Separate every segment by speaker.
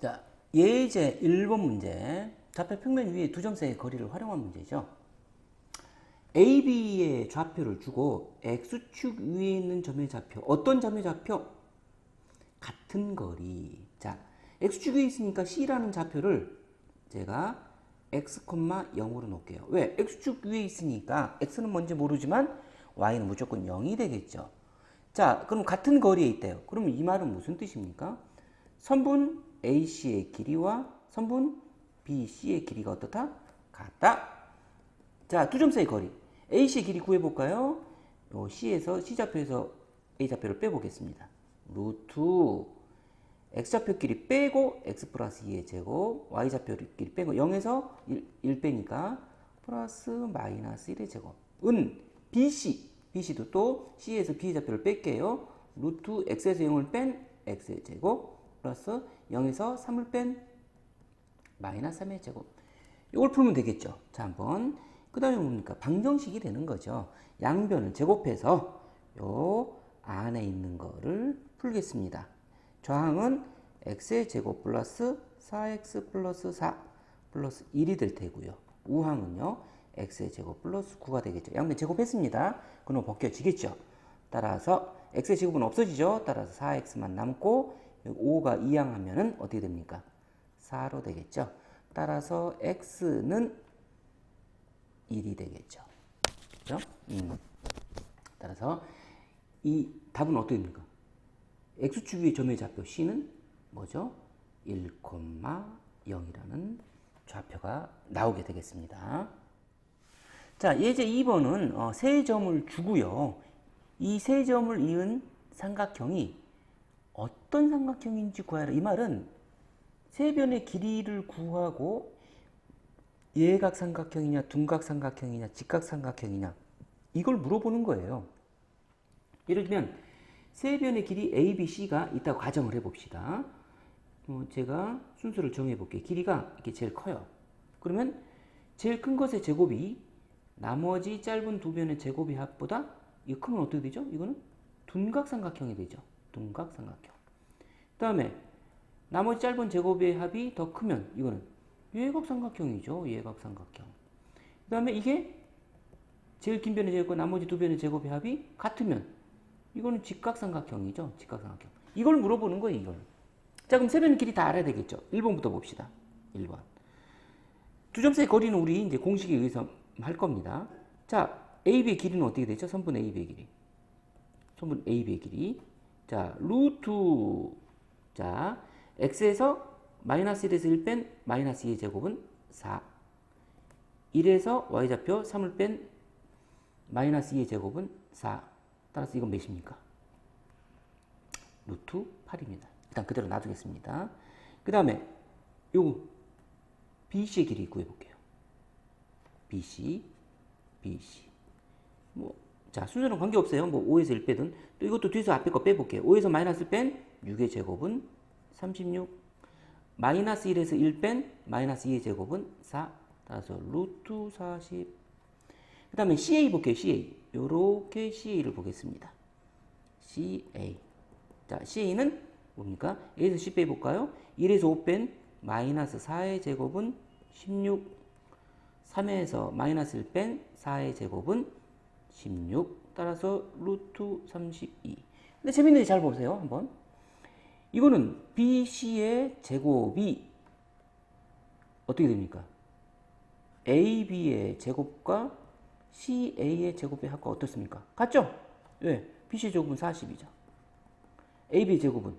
Speaker 1: 자, 예제 1번 문제. 좌표 평면 위에 두 점 사이의 거리를 활용한 문제죠. AB의 좌표를 주고 X축 위에 있는 점의 좌표. 어떤 점의 좌표? 같은 거리. 자, X축 위에 있으니까 C라는 좌표를 제가 X, 0으로 놓을게요. 왜? X축 위에 있으니까 X는 뭔지 모르지만 Y는 무조건 0이 되겠죠. 자, 그럼 같은 거리에 있대요. 그럼 이 말은 무슨 뜻입니까? 선분 AC의 길이와 선분 BC의 길이가 어떻다? 같다. 자, 두 점 사이 거리. AC의 길이 구해볼까요? C에서 C좌표에서 A좌표를 빼보겠습니다. 루트 X좌표끼리 빼고 X 플러스 2의 제곱, Y좌표끼리 빼고 0에서 1 빼니까 플러스 마이너스 1의 제곱. 은 BC, BC도 또 C에서 B좌표를 뺄게요. 루트 X에서 0을 뺀 X의 제곱 플러스 0에서 3을 뺀 마이너스 3의 제곱. 이걸 풀면 되겠죠. 자, 한번 그 다음에 뭡니까? 방정식이 되는 거죠. 양변을 제곱해서 요 안에 있는 거를 풀겠습니다. 좌항은 x의 제곱 플러스 4x 플러스 4 플러스 1이 될 테고요. 우항은요, x의 제곱 플러스 9가 되겠죠. 양변 제곱했습니다. 그럼 벗겨지겠죠. 따라서 x의 제곱은 없어지죠. 따라서 4x만 남고 5가 이항하면은 어떻게 됩니까? 4로 되겠죠. 따라서 x는 1이 되겠죠. 그죠? 따라서 이 답은 어떻게 됩니까? x축 위의 점의 좌표 C는 뭐죠? 1,0이라는 좌표가 나오게 되겠습니다. 자, 예제 2번은 세 점을 주고요. 이 세 점을 이은 삼각형이 어떤 삼각형인지 구하라. 이 말은 세 변의 길이를 구하고 예각삼각형이냐 둔각삼각형이냐 직각삼각형이냐 이걸 물어보는 거예요. 예를 들면 세 변의 길이 A, B, C가 있다고 가정을 해봅시다. 제가 순서를 정해볼게요. 길이가 이게 제일 커요. 그러면 제일 큰 것의 제곱이 나머지 짧은 두 변의 제곱의 합보다 이거 크면 어떻게 되죠? 이거는 둔각삼각형이 되죠. 둔각삼각형. 그 다음에 나머지 짧은 제곱의 합이 더 크면 이거는 예각삼각형이죠. 예각삼각형. 그 다음에 이게 제일 긴 변의 제곱과 나머지 두 변의 제곱의 합이 같으면 이거는 직각삼각형이죠. 직각삼각형. 이걸 물어보는 거예요. 이걸. 자, 그럼 세 변의 길이 다 알아야 되겠죠. 1번부터 봅시다. 1번. 두 점 사이 거리는 우리 이제 공식에 의해서 할 겁니다. 자, AB의 길이는 어떻게 되죠? 선분 AB의 길이. 선분 AB의 길이. 자, 루트. 자, X에서 마이너스 1에서 1 뺀 마이너스 2의 제곱은 4. 1에서 Y좌표 3을 뺀 마이너스 2의 제곱은 4. 따라서 이건 몇입니까? 루트 8입니다. 일단 그대로 놔두겠습니다. 그 다음에 요거 BC의 길이 구해볼게요. BC. 자, 순서는 관계없어요. 5에서 1 빼든. 또 이것도 뒤에서 앞에 거 빼볼게요. 5에서 마이너스 뺀 6의 제곱은 36. 마이너스 1에서 1 뺀 마이너스 2의 제곱은 4. 따라서 루트 40. 그 다음에 CA 볼게요. CA. 요렇게 CA를 보겠습니다. CA. 자, CA는 뭡니까? A에서 C 빼볼까요? 1에서 5 뺀 마이너스 4의 제곱은 16. 3에서 마이너스 1 뺀 4의 제곱은 16. 따라서 루트 32. 근데 재밌는 게 잘 보세요. 한번. 이거는 BC의 제곱이 어떻게 됩니까? AB의 제곱과 CA의 제곱의 합과 어떻습니까? 같죠? 왜? BC의 제곱은 40이죠. AB의 제곱은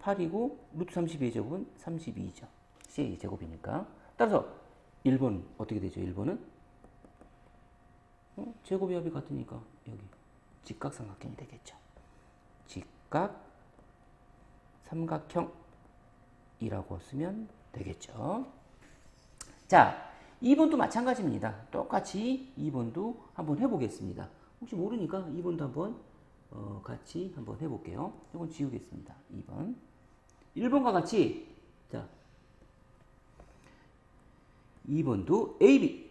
Speaker 1: 8이고 루트 32의 제곱은 32이죠. CA의 제곱이니까. 따라서 1번 어떻게 되죠? 1번은 제곱의 합이 같으니까 여기 직각삼각형이 되겠죠. 직각 삼각형이라고 쓰면 되겠죠. 자, 2번도 마찬가지입니다. 똑같이 2번도 한번 해보겠습니다. 혹시 모르니까 2번도 한번 같이 한번 해볼게요. 이건 지우겠습니다. 2번. 1번과 같이 자 2번도 AB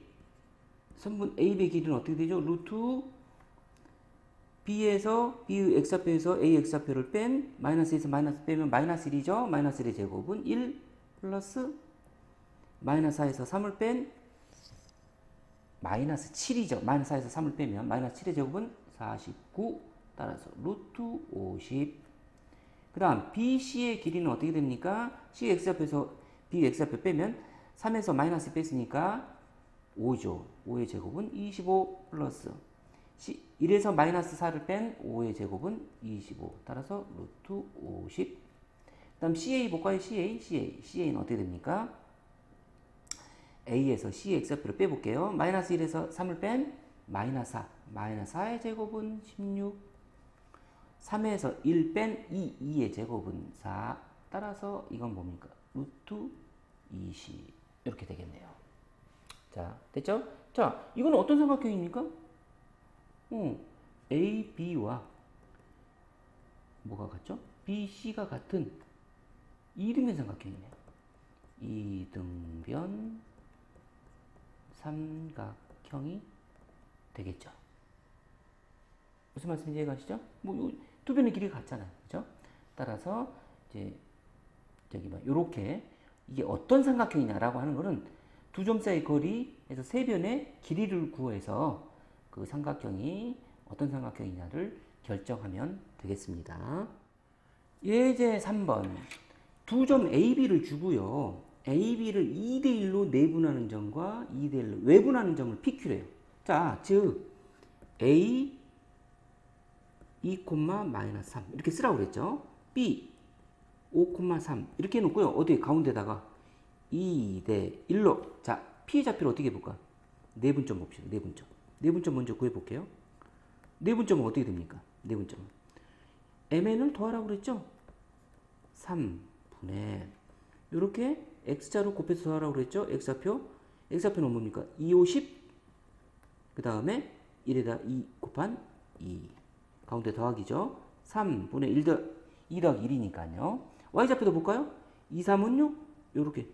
Speaker 1: 선분 AB의 길이는 어떻게 되죠? 루트 B에서 B의 x좌표에서 A x좌표를 뺀 마이너스에서 마이너스 빼면 마이너스 1이죠. 마이너스 1의 제곱은 1 플러스 마이너스 4에서 3을 뺀 마이너스 7이죠. 마이너스 4에서 3을 빼면 마이너스 7의 제곱은 49 따라서 루트 50. 그 다음 BC의 길이는 어떻게 됩니까? C x좌표에서 B x좌표 빼면 3에서 마이너스 뺐으니까 5죠. 5의 제곱은 25 플러스 1에서 마이너스 4를 뺀 5의 제곱은 25. 따라서 루트 50. 그 다음 CA 볼까요? CA는 어떻게 됩니까? A에서 C의 x좌표를 빼볼게요. 마이너스 1에서 3을 뺀 마이너스 4. 마이너스 4의 제곱은 16. 3에서 1 뺀 2의 제곱은 4. 따라서 이건 뭡니까? 루트 20. 이렇게 되겠네요. 자, 됐죠? 자, 이건 어떤 삼각형입니까? A, B와 뭐가 같죠? B, C가 같은 이등변 삼각형이네요. 이등변 삼각형이 되겠죠. 무슨 말씀인지 이해가시죠? 뭐 두 변의 길이가 같잖아요, 그죠? 따라서 이제 요렇게 이게 어떤 삼각형이냐라고 하는 거는 두 점 사이 거리에서 세 변의 길이를 구해서 그 삼각형이 어떤 삼각형이냐를 결정하면 되겠습니다. 예제 3번. 두 점 AB를 주고요. AB를 2대1로 내분하는 점과 2대1로 외분하는 점을 PQ래요. 자, 즉 A 2, 마이너스 3 이렇게 쓰라고 그랬죠. B 5, 3 이렇게 해놓고요. 어디 가운데다가 2대1로 자, P의 좌표를 어떻게 해볼까? 내분점 봅시다. 내분점. 내분점 먼저 구해볼게요. 내분점은 어떻게 됩니까? 내분점은 MN을 더하라고 그랬죠? 3분의 이렇게 X자로 곱해서 더하라고 그랬죠? X좌표는 뭡니까? 2, 50 그 다음에 1에다 2 곱한 2 가운데 더하기죠? 3분의 2 더하기 1이니까요. Y좌표도 볼까요? 2, 3은 6 요렇게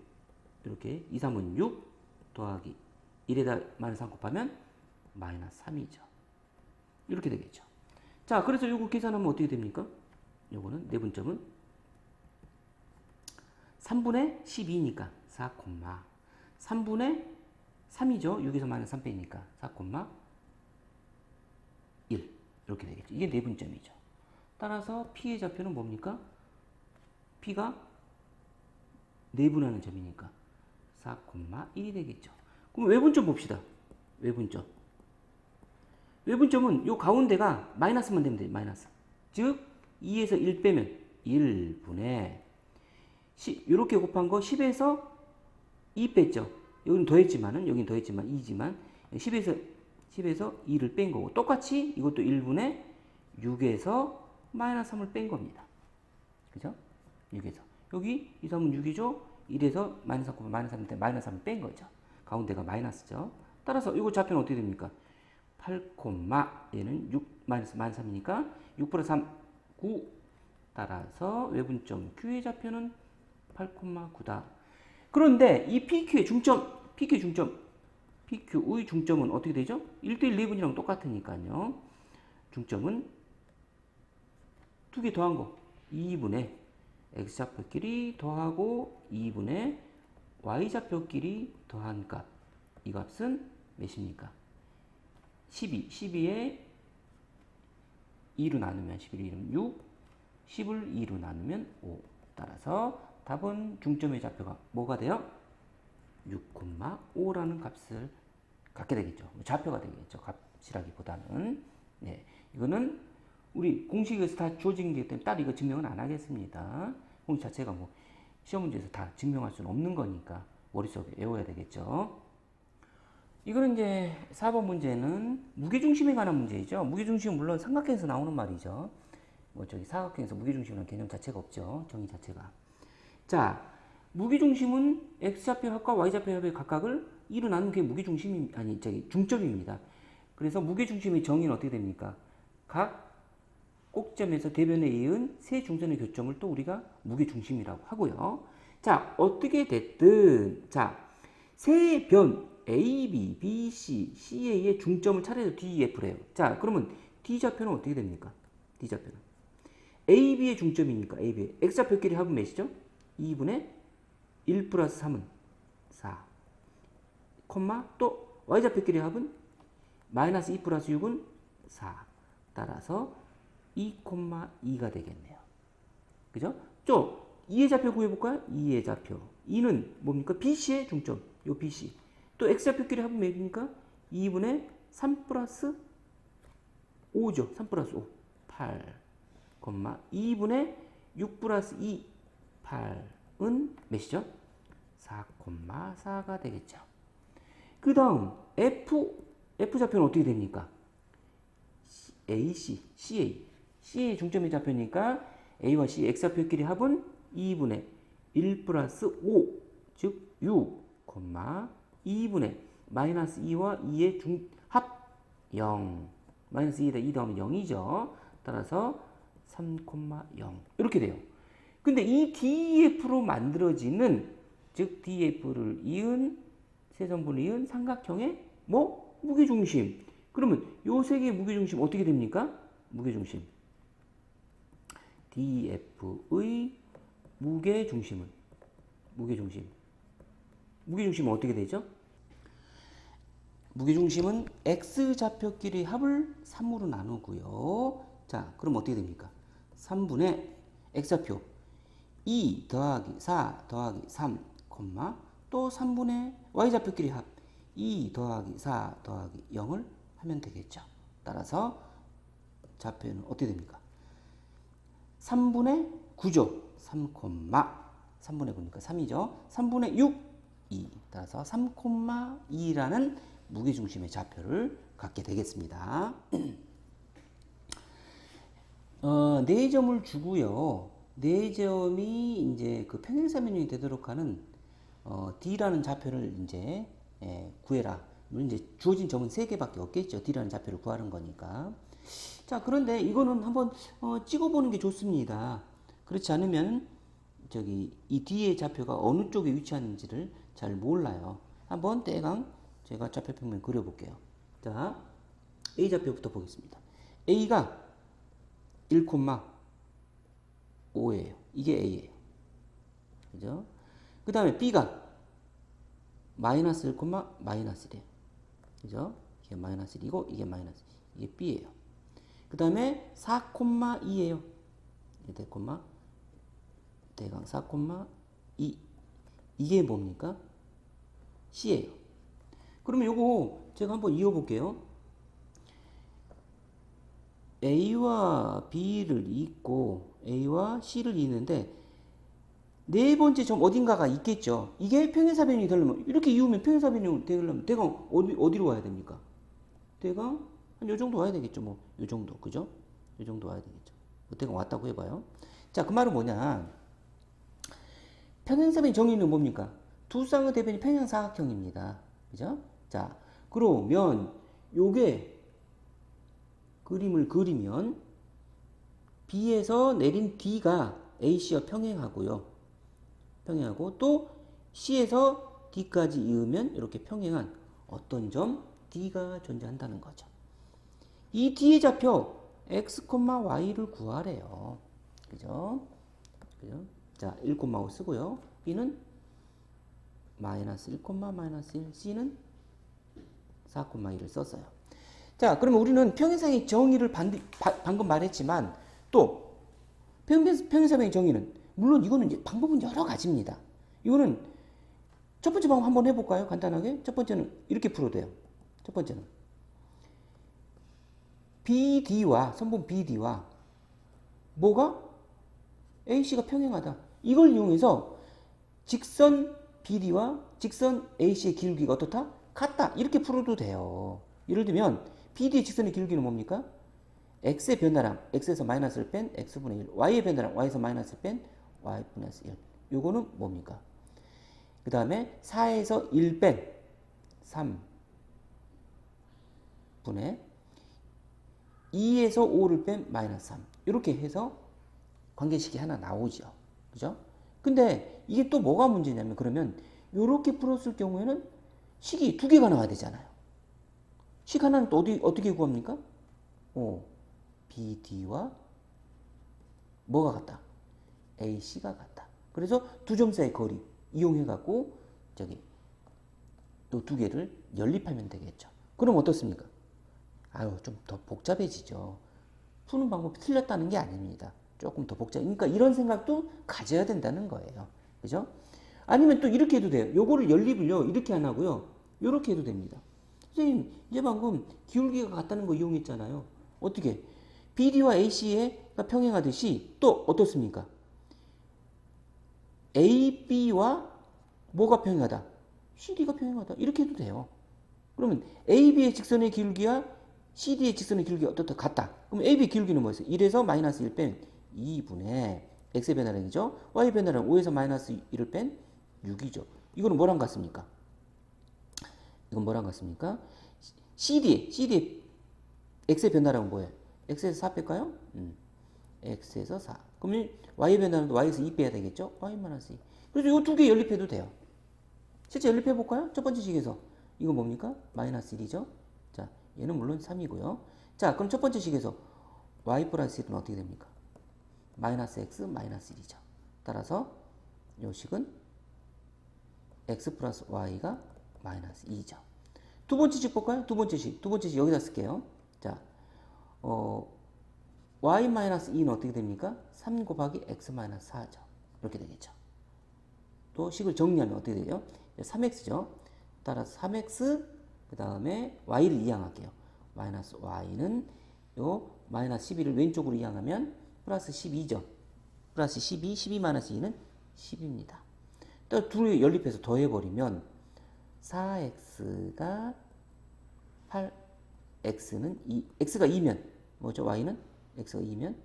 Speaker 1: 2, 3은 6 더하기 1에다 마이너스 3 곱하면 마이너스 3이죠. 이렇게 되겠죠. 자, 그래서 요거 계산하면 어떻게 됩니까? 요거는 내분점은 3분의 12니까 4, 3분의 3이죠. 6에서 마이너스 3 빼니까 4, 1 이렇게 되겠죠. 이게 내분점이죠. 따라서 P의 좌표는 뭡니까? P가 내분하는 점이니까 4, 1이 되겠죠. 그럼 외분점 봅시다. 외분점은 요 가운데가 마이너스만 되면 돼요. 마이너스. 즉 2에서 1 빼면 1분의 이렇게 곱한 거 10에서 2 뺐죠. 여기는 더했지만 2지만 10에서 2를 뺀 거고 똑같이 이것도 1분의 6에서 마이너스 3을 뺀 겁니다. 그죠? 6에서 여기 2, 3은 6이죠. 1에서 마이너스 3, 마이너스 3인데 마이너스 3을 뺀 거죠. 가운데가 마이너스죠. 따라서 이거 좌표는 어떻게 됩니까? 8, 얘는 6 마이너스 3이니까 6 플러스 3, 9 따라서 외분점 Q의 좌표는 8,9다. 그런데 이 PQ의 중점 PQ의 중점은 어떻게 되죠? 1대1 내분이랑 똑같으니까요. 중점은 두 개 더한 거 2분의 X좌표끼리 더하고 2분의 Y좌표끼리 더한 값. 이 값은 몇입니까? 12에 2로 나누면 11을 이루면 6, 10을 2로 나누면 5. 따라서 답은 중점의 좌표가 뭐가 돼요? 6,5라는 값을 갖게 되겠죠. 좌표가 되겠죠. 값이라기보다는. 네, 이거는 우리 공식에서 다 주어진 게 때문에 따로 이거 증명은 안 하겠습니다. 공식 자체가 뭐 시험 문제에서 다 증명할 수는 없는 거니까 머릿속에 외워야 되겠죠. 이거는 이제 4번 문제는 무게중심에 관한 문제이죠. 무게중심은 물론 삼각형에서 나오는 말이죠. 뭐 저기 사각형에서 무게중심이라는 개념 자체가 없죠. 정의 자체가. 자, 무게중심은 X좌표 합과 Y좌표 합의 각각을 2로 나누는 게 무게중심이 중점입니다. 그래서 무게중심의 정의는 어떻게 됩니까? 각 꼭지점에서 대변에 이은 세 중선의 교점을 또 우리가 무게중심이라고 하고요. 자, 어떻게 됐든 자, 세 변 A, B, B, C, CA의 중점을 차례로 D, F래요. 자, 그러면 D좌표는 어떻게 됩니까? D좌표는 AB의 중점이니까 AB의 X좌표끼리 합은 몇이죠? 2분의 1 플러스 3은 4 콤마 또 Y좌표끼리 합은 마이너스 2 플러스 6은 4 따라서 2,2가 되겠네요. 그죠? 좀 2의 좌표 구해볼까요? 2의 좌표 2는 뭡니까? BC의 중점 요 BC 또 X좌표끼리 합은 몇입니까? 2분의 3 플러스 5죠. 3 플러스 5 8 2분의 6 플러스 2 8은 몇이죠? 4,4가 되겠죠. 그 다음 F좌표는 어떻게 됩니까? AC, CA의 중점의 좌표니까 A와 C, X좌표끼리 합은 2분의 1 플러스 5, 즉 6, 2분의 마이너스 2와 2의 중합 0. 마이너스 2에다 2 더하면 0이죠. 따라서 3,0 이렇게 돼요. 근데 이 DEF로 만들어지는 즉 DEF를 이은 세선분을 이은 삼각형의 뭐? 무게중심. 그러면 요 세 개의 무게중심 어떻게 됩니까? 무게중심. DEF의 무게중심은 어떻게 되죠? 무게중심은 X좌표끼리 합을 3으로 나누고요. 자, 그럼 어떻게 됩니까? 3분의 X좌표 2 더하기 4 더하기 3, 또 3분의 Y좌표끼리 합 2 더하기 4 더하기 0을 하면 되겠죠. 따라서 좌표는 어떻게 됩니까? 3분의 9죠. 3분의 9니까 3이죠. 3분의 6, 2. 따라서 3,2라는 무게중심의 좌표를 갖게 되겠습니다. 4점을 주고요. 4점이 이제 그 평행사면이 되도록 하는 D라는 좌표를 이제 구해라. 물론 이제 주어진 점은 3개밖에 없겠죠. D라는 좌표를 구하는 거니까. 자, 그런데 이거는 한번 찍어보는 게 좋습니다. 그렇지 않으면 이 D의 좌표가 어느 쪽에 위치하는지를 잘 몰라요. 한번 대강 제가 좌표평면 그려볼게요. 자, A 좌표부터 보겠습니다. A가 1,5예요. 이게 A예요. 그죠? 그 다음에 B가 마이너스 1, 마이너스 1이에요. 그죠? 이게 마이너스 1이고 이게 마이너스 1. 이게 B예요. 그 다음에 4,2예요. 대강 4,2. 이게 뭡니까? C예요. 그러면 요거 제가 한번 이어볼게요. A와 B를 잇고 A와 C를 잇는데 네 번째 점 어딘가가 있겠죠. 이게 평행사변이 되려면 이렇게 이으면 평행사변이 되려면 대강 어디로 와야 됩니까? 대강 한 요 정도 와야 되겠죠. 뭐 요 정도 그죠? 요 정도 와야 되겠죠. 대강 왔다고 해봐요. 자, 그 말은 뭐냐? 평행사변 정의는 뭡니까? 두 쌍의 대변이 평행사각형입니다. 그죠? 자, 그러면 요게 그림을 그리면 B에서 내린 D가 AC와 평행하고요. 평행하고 또 C에서 D까지 이으면 이렇게 평행한 어떤 점 D가 존재한다는 거죠. 이 D의 좌표 X, Y를 구하래요. 그죠? 자, 1,5 쓰고요. B는 마이너스 1, 마이너스 1, C는 4,2를 썼어요. 자, 그러면 우리는 평행사의 정의를 방금 말했지만 또 평행사의 정의는 물론 이거는 이제 방법은 여러 가지입니다. 이거는 첫 번째 방법 한번 해볼까요? 간단하게. 첫 번째는 이렇게 풀어도 돼요. 첫 번째는 BD와 선분 BD와 뭐가? AC가 평행하다. 이걸 이용해서 직선 BD와 직선 AC의 기울기가 어떻다? 같다. 이렇게 풀어도 돼요. 예를 들면 BD의 직선의 기울기는 뭡니까? X의 변화량, X에서 마이너스를 뺀 X분의 1. Y의 변화량, Y에서 마이너스를 뺀 Y분의 1. 요거는 뭡니까? 그 다음에 4에서 1 뺀 3분의 2에서 5를 뺀 마이너스 3. 이렇게 해서 관계식이 하나 나오죠. 그죠? 근데 이게 또 뭐가 문제냐면 그러면 이렇게 풀었을 경우에는 식이 두 개가 나와야 되잖아요. 식 하나는 또 어떻게 구합니까? BD와 뭐가 같다? AC가 같다. 그래서 두 점 사이의 거리 이용해갖고 저기 또 두 개를 연립하면 되겠죠. 그럼 어떻습니까? 아유, 좀 더 복잡해지죠. 푸는 방법이 틀렸다는 게 아닙니다. 조금 더 복잡. 그러니까 이런 생각도 가져야 된다는 거예요. 그죠? 아니면 또 이렇게 해도 돼요. 요거를 연립을요, 이렇게 안 하고요. 요렇게 해도 됩니다. 선생님, 이제 방금 기울기가 같다는 거 이용했잖아요. 어떻게? BD와 AC가 평행하듯이 또 어떻습니까? AB와 뭐가 평행하다? CD가 평행하다. 이렇게 해도 돼요. 그러면 AB의 직선의 기울기와 CD의 직선의 기울기가 어떻다? 같다. 그럼 AB 기울기는 뭐였어요? 1에서 마이너스 1 뺀 2분의 X의 변화량이죠. Y의 변화량 5에서 마이너스 1을 뺀 6이죠. 이거는 뭐랑 같습니까? 이건 뭐랑 같습니까? CD의 X의 변화량은 뭐예요? X에서 4 뺄까요? X에서 4. 그러면 Y의 변화량도 Y에서 2 빼야 되겠죠? Y-2. 그래서 이 두 개 연립해도 돼요. 실제 연립해 볼까요? 첫 번째 식에서. 이건 뭡니까? 마이너스 1이죠? 자, 얘는 물론 3이고요. 자, 그럼 첫 번째 식에서 Y 플러스 1은 어떻게 됩니까? 마이너스 X 마이너스 1이죠. 따라서 요 식은 X 플러스 Y가 마이너스 2죠. 두 번째 식 볼까요? 두 번째 식 여기다 쓸게요. 자, Y 마이너스 2는 어떻게 됩니까? 3 곱하기 X 마이너스 4죠. 이렇게 되겠죠. 또 식을 정리하면 어떻게 돼요? 3x죠. 따라서 3x 그 다음에 y를 이항할게요. 마이너스 y는 요 마이너스 12를 왼쪽으로 이항하면 플러스 12죠. 플러스 12 마이너스 2는 10입니다. 또 둘을 연립해서 더해버리면 4x가 8, x는 2, x가 2면 뭐죠? y는 x가 2면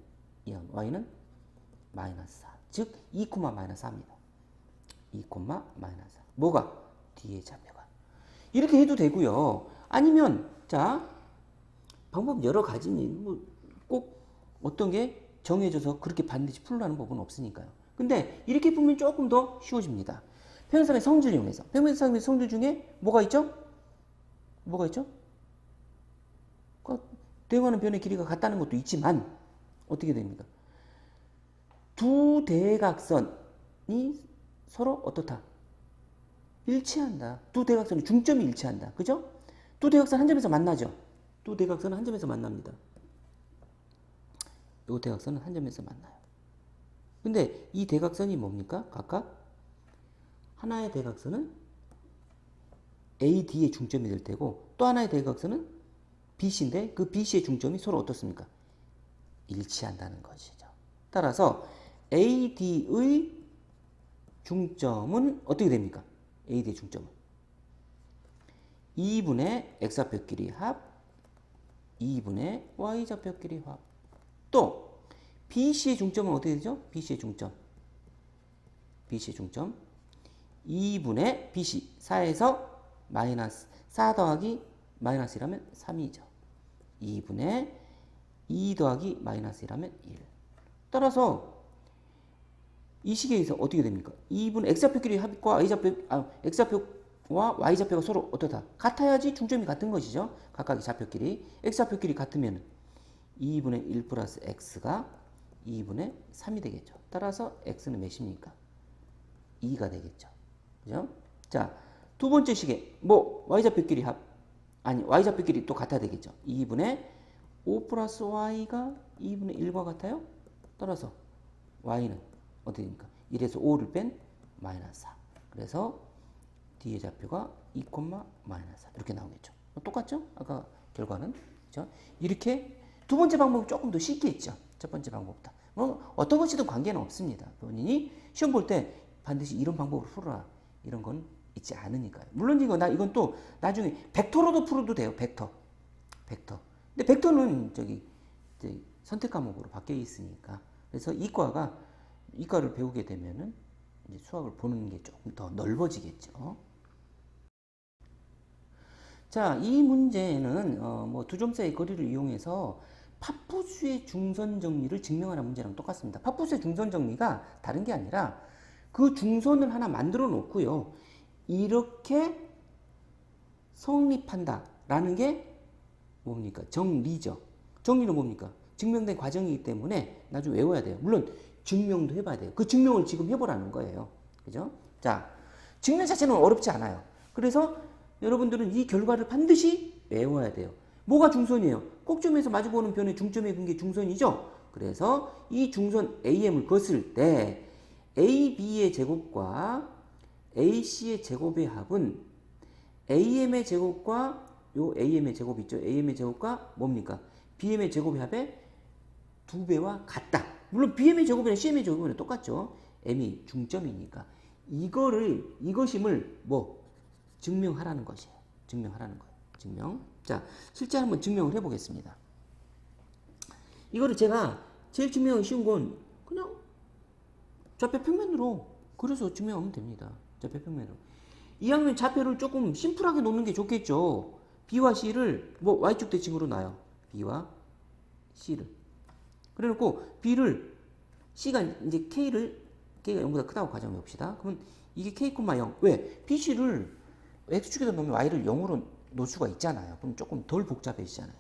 Speaker 1: 이항, y는 마이너스 4. 즉 2, 마이너스 4입니다. 2, 마이너스 4. 뭐가? 뒤에 좌표가. 이렇게 해도 되고요. 아니면 자, 방법 여러 가지니 뭐꼭 어떤 게 정해져서 그렇게 반드시 풀라는 법은 없으니까요. 근데 이렇게 풀면 조금 더 쉬워집니다. 평행삼의 성질 이용해서. 평행삼의 성질 중에 뭐가 있죠? 뭐가 있죠? 대응하는 변의 길이가 같다는 것도 있지만 어떻게 됩니까? 두 대각선이 서로 어떻다? 일치한다. 두 대각선의 중점이 일치한다. 그죠? 두 대각선 한 점에서 만나죠. 두 대각선은 한 점에서 만납니다. 이 대각선은 한 점에서 만나요. 근데 이 대각선이 뭡니까? 각각 하나의 대각선은 AD의 중점이 될 테고 또 하나의 대각선은 BC인데 그 BC의 중점이 서로 어떻습니까? 일치한다는 것이죠. 따라서 AD의 중점은 어떻게 됩니까? AD의 중점은 2분의 X좌표 길이 합 2분의 Y좌표 길이 합. 또 BC의 중점은 어떻게 되죠? BC의 중점 2분의 BC 4에서 마이너스 4 더하기 마이너스 1하면 3이죠. 2분의 2 더하기 마이너스 1하면 1. 따라서 이 식에서 어떻게 됩니까? 2분의 X좌표끼리 합과 X좌표와 Y좌표가 서로 어떻다? 같아야지 중점이 같은 것이죠. 각각의 좌표끼리. X좌표끼리 같으면 2분의 1 플러스 X가 2분의 3이 되겠죠. 따라서 X는 몇입니까? 2가 되겠죠. 그죠? 자, 두 번째 식에 뭐 Y좌표끼리 Y좌표끼리 또 같아야 되겠죠. 2분의 5 플러스 Y가 2분의 1과 같아요. 따라서 Y는 어떻게 됩니까? 1에서 5를 뺀 마이너스 4. 그래서 뒤의 좌표가 2, 마이너스 4 이렇게 나오겠죠. 똑같죠? 아까 결과는. 그렇죠? 이렇게 두 번째 방법은 조금 더 쉽게 있죠. 첫 번째 방법보다. 뭐 어떤 것이든 관계는 없습니다. 본인이 시험 볼 때 반드시 이런 방법으로 풀어라. 이런 건 있지 않으니까요. 물론 이건 또 나중에 벡터로도 풀어도 돼요. 벡터. 근데 벡터는 저기 선택 과목으로 바뀌어 있으니까. 그래서 이과를 배우게 되면은 이제 수학을 보는 게 조금 더 넓어지겠죠. 자, 이 문제는 뭐 두 점 사이의 거리를 이용해서 파푸수의 중선 정리를 증명하는 문제랑 똑같습니다. 파푸수의 중선 정리가 다른 게 아니라 그 중선을 하나 만들어 놓고요. 이렇게 성립한다라는 게 뭡니까? 정리죠. 정리는 뭡니까? 증명된 과정이기 때문에 나중에 외워야 돼요. 물론 증명도 해봐야 돼요. 그 증명을 지금 해보라는 거예요. 그죠? 자, 증명 자체는 어렵지 않아요. 그래서 여러분들은 이 결과를 반드시 외워야 돼요. 뭐가 중선이에요? 꼭점에서 마주보는 변의 중점의 근계 중선이죠? 그래서 이 중선 AM을 그었을 때 AB의 제곱과 AC의 제곱의 합은 AM의 제곱과 요 AM의 제곱 있죠? AM의 제곱과 뭡니까? BM의 제곱의 합의 2배와 같다. 물론 BM의 제곱이랑 CM의 제곱은 똑같죠. M이 중점이니까. 이것임을 뭐? 증명하라는 것이에요. 증명하라는 거예요. 증명. 자, 실제 한번 증명을 해보겠습니다. 이거를 제가 제일 증명하기 쉬운 건 그냥 좌표 평면으로 그려서 증명하면 됩니다. 좌표 평면으로. 이왕이면 좌표를 조금 심플하게 놓는 게 좋겠죠. B와 C를 뭐 Y축 대칭으로 놔요. B와 C를. 그래놓고 B를 C가 이제 K가 0보다 크다고 가정해 봅시다. 그러면 이게 K, 0. 왜? BC를 X축에다 놓으면 Y를 0으로 놓을 수가 있잖아요. 그럼 조금 덜 복잡해지잖아요.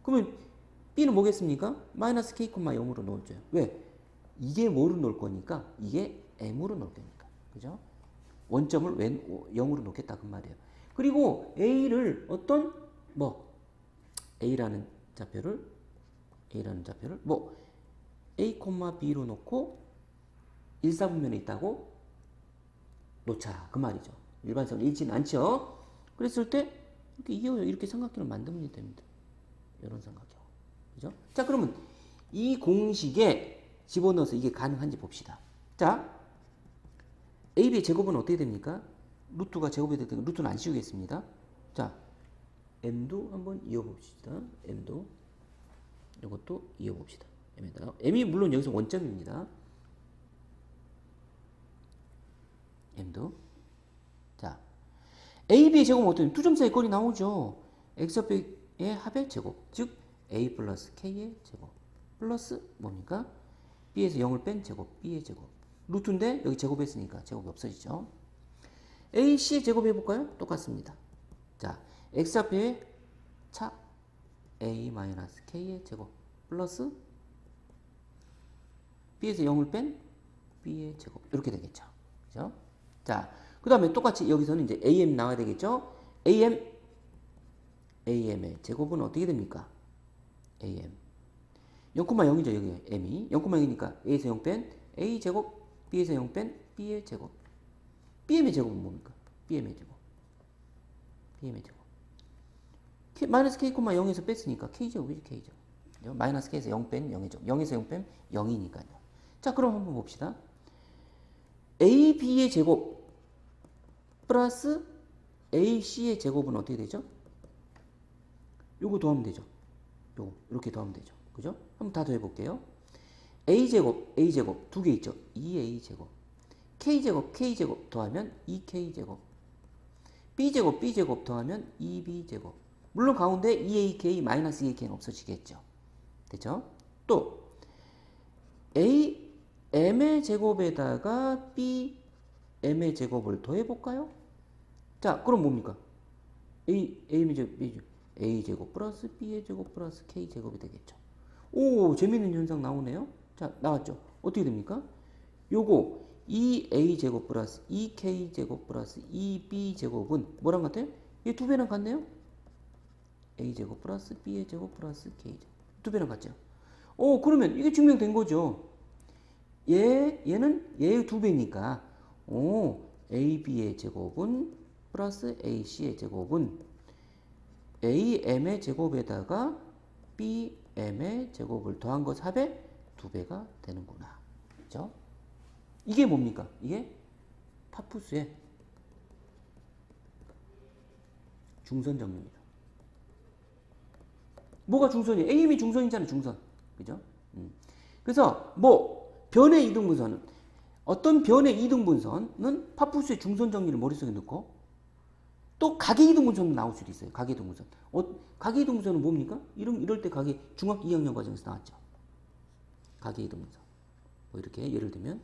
Speaker 1: 그러면 B는 뭐겠습니까? 마이너스 K, 0으로 놓을죠. 왜? 이게 뭐로 놓을 거니까? 이게 M으로 놓을 거니까. 그죠? 원점을 0으로 놓겠다 그 말이에요. 그리고 A를 어떤 A라는 좌표를 뭐 A, B로 놓고 1사분면에 있다고 놓자 그 말이죠. 일반적으로 읽지는 않죠. 그랬을 때 이렇게 삼각형을 만들면 됩니다. 이런 삼각형. 그죠? 자, 그러면 이 공식에 집어넣어서 이게 가능한지 봅시다. 자, AB의 제곱은 어떻게 됩니까? 루트가 제곱이 될 때는 루트는 안 씌우겠습니다. 자, M도 한번 이어봅시다. M도 이것도 이어봅시다. M에다가 M이 물론 여기서 원점입니다. M도 자, AB의 제곱은 어떻게 두 점 사이 거리 나오죠. X좌표의 합의 제곱 즉 A 플러스 K의 제곱 플러스 뭡니까? B에서 0을 뺀 제곱 B의 제곱 루트인데 여기 제곱했으니까 제곱이 없어지죠. AC의 제곱 해볼까요? 똑같습니다. 자, X좌표의 차 A-K의 제곱 플러스 B에서 0을 뺀 B의 제곱 이렇게 되겠죠. 그죠? 자, 그 다음에 똑같이 여기서는 이제 AM 나와야 되겠죠? AM의 제곱은 어떻게 됩니까? AM 0,0이죠. 여기 M이 0,0이니까 A에서 0 뺀 A 제곱 B에서 0 뺀 B의 제곱 BM의 제곱은 뭡니까? BM의 제곱 마이너스 K, 0에서 뺐으니까 K제곱이지 K제곱 마이너스 K에서 0 뺀 0의 제곱 0에서 0 뺀 0이니까요. 자, 그럼 한번 봅시다. AB의 제곱 플러스 AC의 제곱은 어떻게 되죠? 요거 더하면 되죠. 요거 이렇게 더하면 되죠. 그죠? 한번 다 더해볼게요. A제곱 두 개 있죠. 2A제곱 K제곱 더하면 2K제곱 B제곱 더하면 2B제곱 물론 가운데 2AK 마이너스 2AK는 없어지겠죠. 됐죠? 또 M의 제곱에다가 M의 제곱을 더해볼까요? 자, 그럼 뭡니까? A제곱 플러스 B의 제곱 플러스 K제곱이 되겠죠. 오, 재밌는 현상 나오네요. 자, 나왔죠? 어떻게 됩니까? 요거 2A제곱 플러스 2K제곱 플러스 2B제곱은 뭐랑 같아요? 얘 두 배랑 같네요? A제곱 플러스 B의 제곱 플러스 K제곱 두 배랑 같죠? 오, 그러면 이게 증명된 거죠. 얘는 얘의 두 배니까 AB의 제곱은 플러스 AC의 제곱은 AM의 제곱에다가 BM의 제곱을 더한 것 합의 두 배가 되는구나. 그죠? 이게 뭡니까? 이게 파푸스의 중선 정리입니다. 뭐가 중선이에요? AM이 중선이잖아요. 중선. 그죠? 그래서 변의 이등분선은 어떤 변의 이등분선은 파푸스의 중선 정리를 머릿속에 넣고 또 각의 이등분선도 나올 수도 있어요. 각의 이등분선. 각의 이등분선은 뭡니까? 이럴 때 각의 중학교 2학년 과정에서 나왔죠. 각의 이등분선. 뭐 이렇게 예를 들면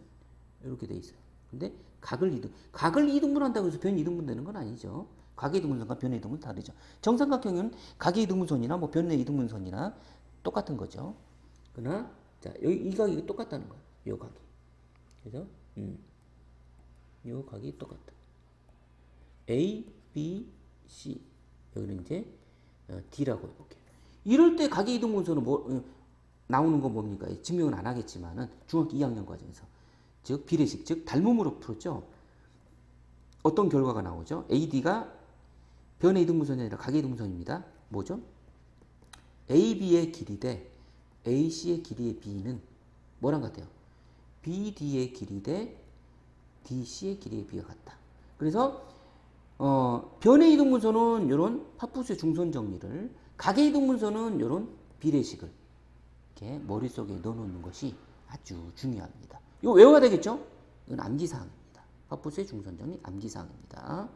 Speaker 1: 이렇게 돼 있어요. 근데 각을 이등분한다고 해서 변 이등분 되는 건 아니죠. 각의 이등분선과 변의 이등분 다르죠. 정삼각형은 각의 이등분선이나 변의 이등분선이나 똑같은 거죠. 그러나 자 여기 이 각이 똑같다는 거야. 요 각이. 그죠? 요 각이 똑같다. A, B, C 여기는 이제 D라고 해볼게요. 이럴 때 각의 이동 분수는 나오는 건 뭡니까? 증명은 안 하겠지만은 중학교 2학년 과정에서 즉 비례식 즉 닮음으로 풀었죠. 어떤 결과가 나오죠? AD가 변의 이등분선이 아니라 각의 이등분선입니다. 뭐죠? AB의 길이 대 AC의 길이의 B는 뭐랑 같아요? BD의 길이 대 DC의 길이의 B가 같다. 그래서 변의 이등분선은 이런 파푸스의 중선 정리를, 각의 이등분선은 이런 비례식을 이렇게 머릿속에 넣어놓는 것이 아주 중요합니다. 이거 외워야 되겠죠? 이건 암기사항입니다. 파푸스의 중선 정리 암기사항입니다.